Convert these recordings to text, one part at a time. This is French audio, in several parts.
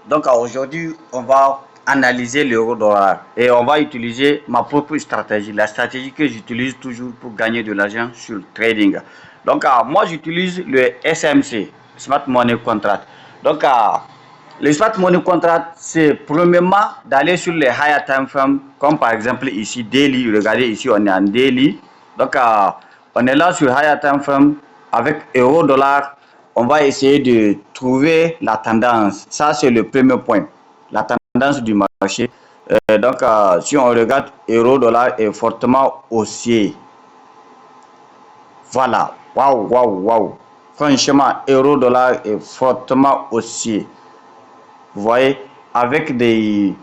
Donc aujourd'hui, on va analyser l'euro-dollar et on va utiliser ma propre stratégie, la stratégie que j'utilise toujours pour gagner de l'argent sur le trading. Donc moi j'utilise le SMC, Smart Money Contract. Donc le Smart Money Contract, c'est premièrement d'aller sur les higher time frames, comme par exemple ici daily. Regardez ici, on est en daily. Donc on est là sur higher time frame avec euro-dollar. On va essayer de trouver la tendance. Ça, c'est le premier point. La tendance du marché. Donc, si on regarde, euro-dollar est fortement haussier. Voilà. Waouh, waouh, waouh. Franchement, euro-dollar est fortement haussier. Vous voyez, avec des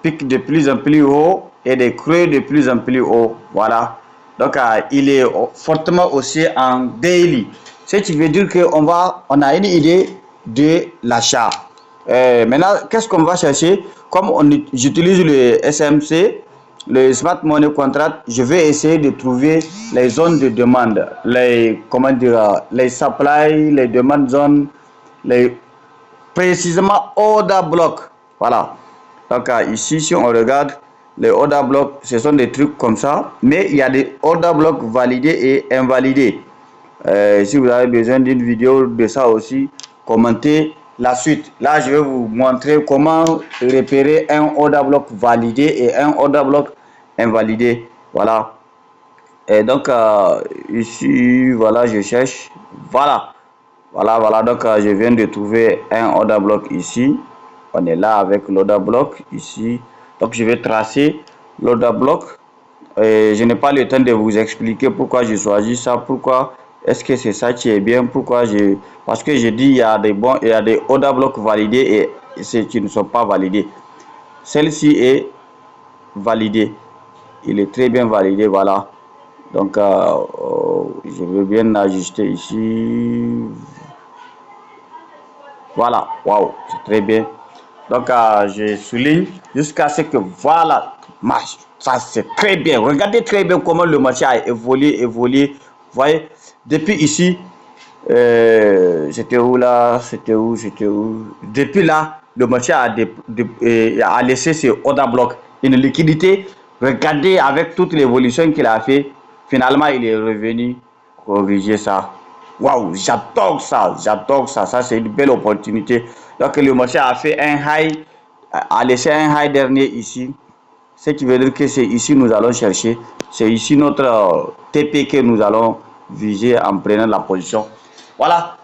pics de plus en plus haut et des creux de plus en plus haut. Voilà. Donc, il est fortement haussier en daily. Ce qui veut dire qu'on a une idée de l'achat. Maintenant, qu'est-ce qu'on va chercher? Comme j'utilise le SMC, le Smart Money Contract, je vais essayer de trouver les zones de demande, les supply, les demandes zones, précisément order block. Voilà. Donc ici, si on regarde les order blocks, ce sont des trucs comme ça, mais il y a des order blocks validés et invalidés. Si vous avez besoin d'une vidéo de ça aussi, commentez la suite. Là, je vais vous montrer comment repérer un order block validé et un order block invalidé. Voilà. Et donc ici, voilà, je cherche. Voilà. Voilà. Donc je viens de trouver un order block ici. On est là avec l'order block ici. Donc je vais tracer l'order block. Je n'ai pas le temps de vous expliquer pourquoi j'ai choisi ça, pourquoi est-ce que c'est ça qui est bien, parce que j'ai dit il y a des order blocks validés et ceux qui ne sont pas validés. Celle-ci est validée, il est très bien validé, voilà. Donc je vais bien ajuster ici. Voilà, waouh, c'est très bien. Donc je souligne jusqu'à ce que voilà, marche. Ça c'est très bien. Regardez très bien comment le marché a évolué. Vous voyez, depuis ici, c'était où là, c'était où. Depuis là, le marché a laissé ce order block, une liquidité. Regardez avec toute l'évolution qu'il a fait, finalement il est revenu corriger ça. Waouh, j'adore ça. Ça, c'est une belle opportunité. Donc, le marché a fait un high, a laissé un high dernier ici. Ce qui veut dire que c'est ici nous allons chercher. C'est ici notre TP que nous allons viser en prenant la position. Voilà.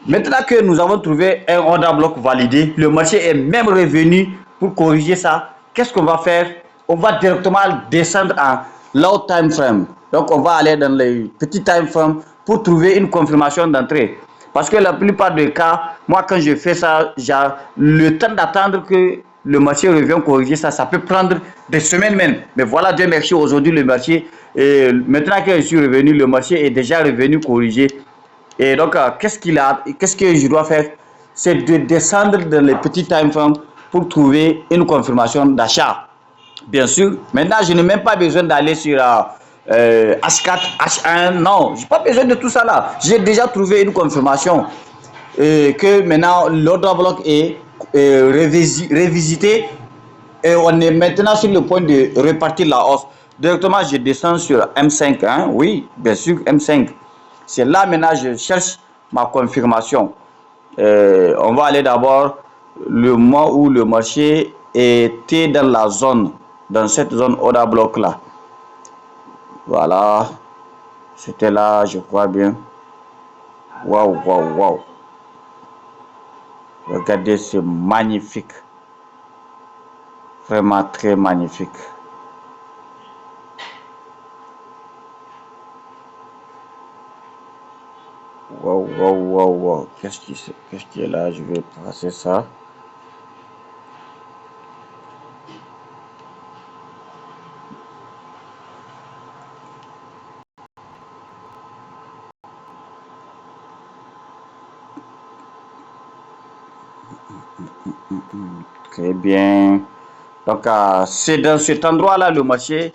Maintenant que nous avons trouvé un order block validé, le marché est même revenu pour corriger ça. Qu'est-ce qu'on va faire? On va directement descendre en low time frame. Donc on va aller dans les petits time frame pour trouver une confirmation d'entrée. Parce que la plupart des cas, moi quand je fais ça, j'ai le temps d'attendre que le marché revienne corriger ça. Ça peut prendre des semaines même. Mais voilà, Dieu merci, aujourd'hui le marché, maintenant que je suis revenu, le marché est déjà revenu corriger. Et donc, qu'est-ce que je dois faire? C'est de descendre dans les petits time frames pour trouver une confirmation d'achat. Bien sûr, maintenant, je n'ai même pas besoin d'aller sur H4, H1. Non, je n'ai pas besoin de tout ça là. J'ai déjà trouvé une confirmation que maintenant l'order block est révisité et on est maintenant sur le point de repartir la hausse. Directement, je descends sur M5. Hein? Oui, bien sûr, M5. C'est là maintenant je cherche ma confirmation. On va aller d'abord le mois où le marché était dans la zone, dans cette zone order block là. Voilà, c'était là, je crois bien. Waouh. Regardez, c'est magnifique. Vraiment très magnifique. Waouh. Qu'est-ce qui est là? Je vais passer ça. Très bien. Donc, c'est dans cet endroit-là, le marché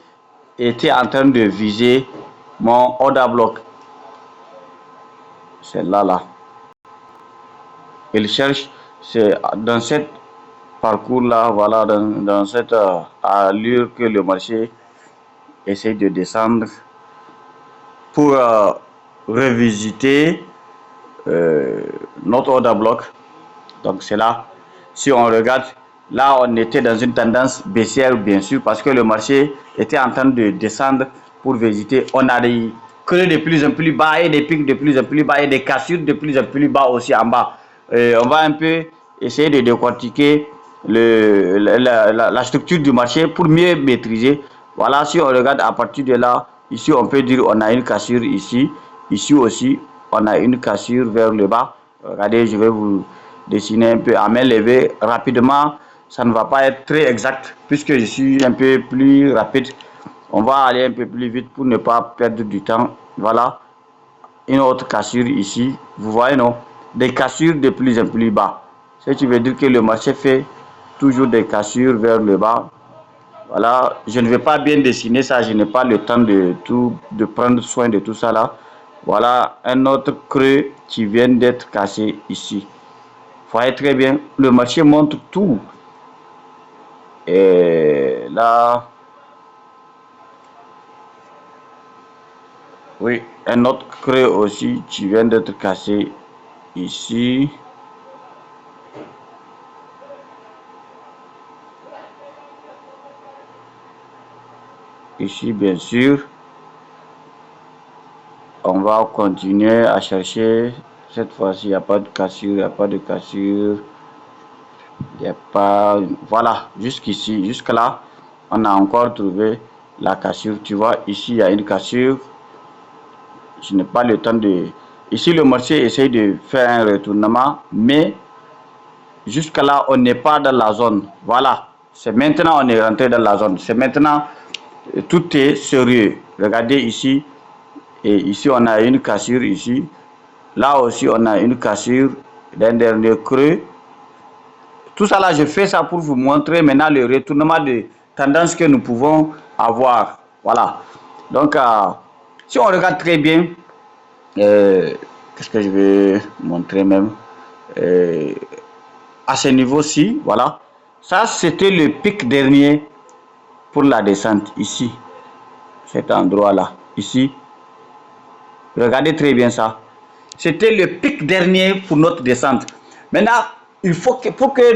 était en train de viser mon order block. C'est là. Il cherche, c'est dans cette parcours là, voilà, dans cette allure que le marché essaie de descendre pour revisiter notre order bloc. Donc c'est là, si on regarde, là on était dans une tendance baissière bien sûr parce que le marché était en train de descendre pour visiter. On a des creux de plus en plus bas et des pics de plus en plus bas et des cassures de plus en plus bas aussi en bas. On va un peu essayer de décortiquer la structure du marché pour mieux maîtriser. Voilà, si on regarde à partir de là, ici on peut dire on a une cassure ici, ici aussi on a une cassure vers le bas. Regardez, je vais vous dessiner un peu à main levée rapidement. Ça ne va pas être très exact puisque je suis un peu plus rapide. On va aller un peu plus vite pour ne pas perdre du temps. Voilà, une autre cassure ici. Vous voyez, non? Des cassures de plus en plus bas. Ce qui veut dire que le marché fait toujours des cassures vers le bas. Voilà, je ne vais pas bien dessiner ça, je n'ai pas le temps de prendre soin de tout ça là. Voilà un autre creux qui vient d'être cassé ici. Vous voyez très bien, le marché montre tout. Et là, oui, un autre creux aussi qui vient d'être cassé ici. Ici, bien sûr. On va continuer à chercher. Cette fois-ci, il n'y a pas de cassure, il n'y a pas de cassure. Il n'y a pas... Voilà, jusqu'ici, jusque là, on a encore trouvé la cassure. Tu vois, ici, il y a une cassure. Je n'ai pas le temps de... Ici, le marché essaye de faire un retournement, mais jusque là, on n'est pas dans la zone. Voilà, c'est maintenant on est rentré dans la zone. C'est maintenant, tout est sérieux. Regardez ici, et ici, on a une cassure ici. Là aussi, on a une cassure d'un dernier creux. Tout ça là, je fais ça pour vous montrer maintenant le retournement de tendance que nous pouvons avoir. Voilà. Donc, si on regarde très bien, qu'est-ce que je vais montrer même à ce niveau-ci, voilà. Ça, c'était le pic dernier pour la descente, ici. Cet endroit-là, ici. Regardez très bien ça. C'était le pic dernier pour notre descente. Maintenant, il faut que, pour que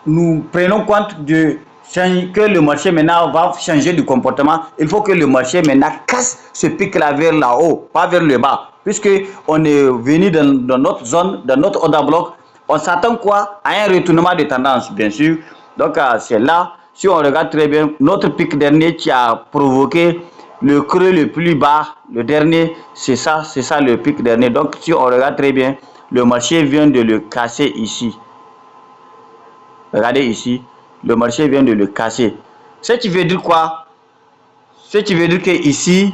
nous prenions compte de que le marché maintenant va changer de comportement, il faut que le marché maintenant casse ce pic-là vers là haut, pas vers le bas. Puisque on est venu dans notre zone, dans notre order bloc, on s'attend quoi? À un retournement de tendance, bien sûr. Donc, c'est là, si on regarde très bien, notre pic dernier qui a provoqué le creux le plus bas, le dernier, c'est ça le pic dernier. Donc, si on regarde très bien, le marché vient de le casser ici. Regardez ici, le marché vient de le casser. Ce qui veut dire quoi? Ce qui veut dire que ici,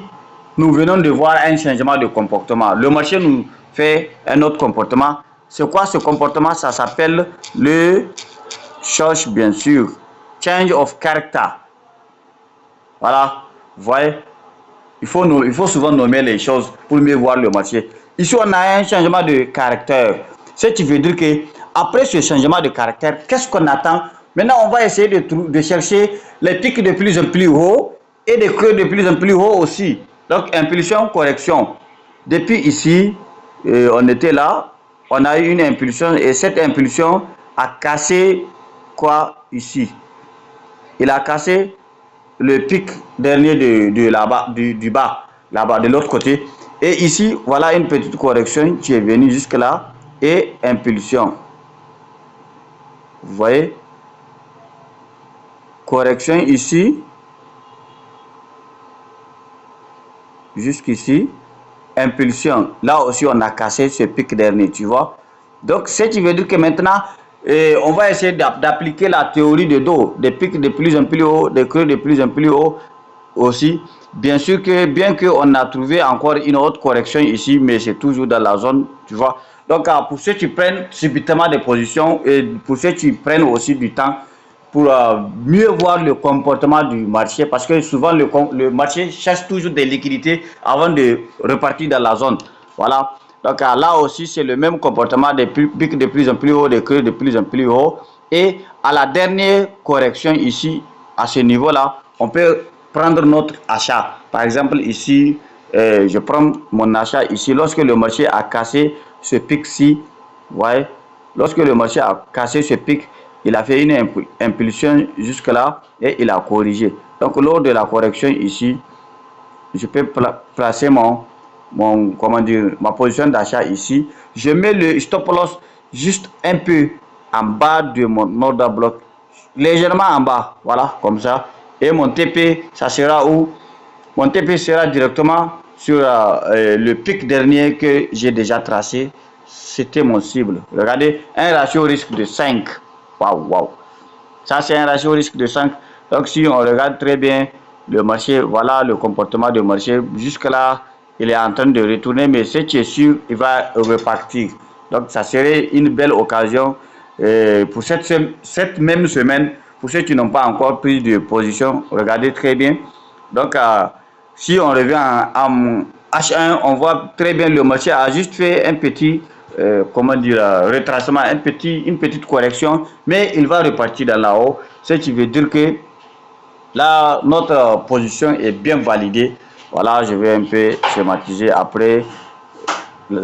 nous venons de voir un changement de comportement. Le marché nous fait un autre comportement. C'est quoi ce comportement? Ça s'appelle le change, bien sûr. Change of character. Voilà, vous voyez? Il faut souvent nommer les choses pour mieux voir le marché. Ici, on a un changement de caractère. Ce qui veut dire que après ce changement de caractère, qu'est-ce qu'on attend? Maintenant, on va essayer de chercher les pics de plus en plus haut et des creux de plus en plus haut aussi. Donc, impulsion, correction. Depuis ici, on était là, on a eu une impulsion et cette impulsion a cassé quoi ici? Il a cassé le pic dernier de là-bas, du bas, là-bas, de l'autre côté. Et ici, voilà une petite correction qui est venue jusque là et impulsion. Vous voyez? Correction ici, jusqu'ici. Impulsion. Là aussi, on a cassé ce pic dernier, tu vois. Donc, ce qui veut dire que maintenant, on va essayer d'appliquer la théorie de dos, des pics de plus en plus haut, des creux de plus en plus haut aussi. Bien sûr que, bien qu'on a trouvé encore une autre correction ici, mais c'est toujours dans la zone, tu vois. Donc, pour ceux qui prennent subitement des positions et pour ceux qui prennent aussi du temps pour mieux voir le comportement du marché, parce que souvent le marché cherche toujours des liquidités avant de repartir dans la zone. Voilà. Donc là aussi, c'est le même comportement des pics de plus en plus haut, des creux de plus en plus haut. Et à la dernière correction ici, à ce niveau-là, on peut prendre notre achat. Par exemple, ici, je prends mon achat ici. Lorsque le marché a cassé ce pic-ci, ouais, lorsque le marché a cassé ce pic, il a fait une impulsion jusque-là et il a corrigé. Donc, lors de la correction ici, je peux placer comment dire, ma position d'achat ici. Je mets le stop loss juste un peu en bas de mon order block, légèrement en bas, voilà, comme ça. Et mon TP, ça sera où? Mon TP sera directement sur le pic dernier que j'ai déjà tracé. C'était mon cible. Regardez, un ratio risque de 5. Waouh, waouh. Ça, c'est un ratio risque de 5. Donc, si on regarde très bien le marché, voilà le comportement du marché. Jusque-là, il est en train de retourner, mais ce qui est sûr, il va repartir. Donc, ça serait une belle occasion pour cette même semaine. Pour ceux qui n'ont pas encore pris de position, regardez très bien. Donc, si on revient en H1, on voit très bien le marché a juste fait un petit comment dire, retracement, une petite correction, mais il va repartir dans la haut, ce qui veut dire que là, notre position est bien validée. Voilà, je vais un peu schématiser après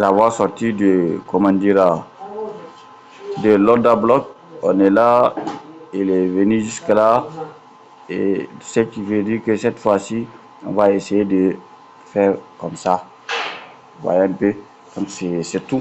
avoir sorti de, comment dire, de l'order block. On est là, il est venu jusque là, et ce qui veut dire que cette fois-ci, on va essayer de faire comme ça. Vous voyez un peu, donc c'est tout.